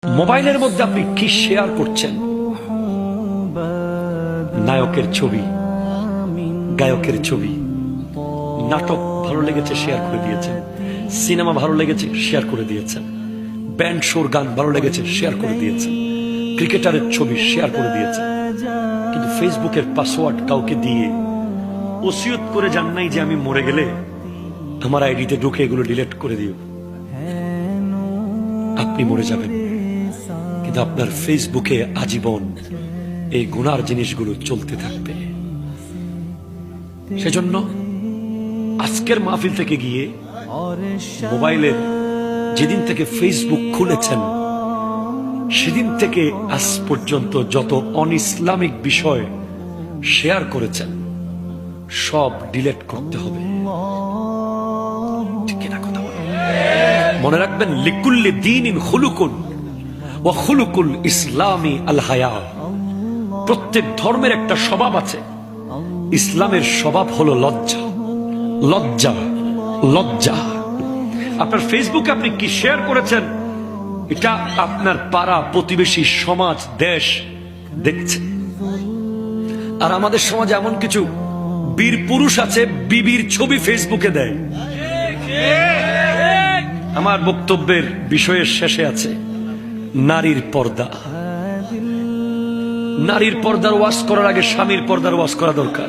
মোবাইলের মধ্যে আপনি কি শেয়ার করছেন? নায়কের ছবি, গায়কের ছবি, নাটক ভালো লেগেছে শেয়ার করে দিয়েছেন, সিনেমা ভালো লেগেছে শেয়ার করে দিয়েছেন, ব্যান্ড শোর গান ভালো লেগেছে শেয়ার করে দিয়েছেন, ক্রিকেটারের ছবি শেয়ার করে দিয়েছেন। কিন্তু ফেসবুকের পাসওয়ার্ড কাউকে দিয়ে ওসিয়ত করে যান নাই যে আমি মরে গেলে আমার আইডিতে ঢুকে এগুলো ডিলিট করে দিও। আপনি মরে যাবেন, কিন্তু আপনার ফেসবুকে আজীবন এই গুনার জিনিসগুলো চলতে থাকবে। সেজন্য আজকের মাহফিল থেকে গিয়ে মোবাইলের যেদিন থেকে ফেসবুক খুলেছেন সেদিন থেকে আজ পর্যন্ত যত অন ইসলামিক বিষয় শেয়ার করেছেন সব ডিলিট করতে হবে। ঠিক না কথা বলেন? মনে রাখবেন, লিকুল্লি দীনিন খুলুকুন ওয়া খুলুকুল ইসলামি আল হায়া। প্রত্যেক ধর্মের একটা স্বভাব আছে, ইসলামের স্বভাব হলো লজ্জা। লজ্জা লজ্জা। আপনার ফেসবুকে আপনি কি শেয়ার করেছেন এটা আপনার পাড়া প্রতিবেশী সমাজ দেশ দেখছে। আর আমাদের সমাজে এমন কিছু বীর পুরুষ আছে বিবির ছবি ফেসবুকে দেয়। আমার বক্তব্যের বিষয়ের শেষে আছে নারীর পর্দা। নারীর পর্দার ওয়াজ করার আগে স্বামীর পর্দার ওয়াজ করা দরকার।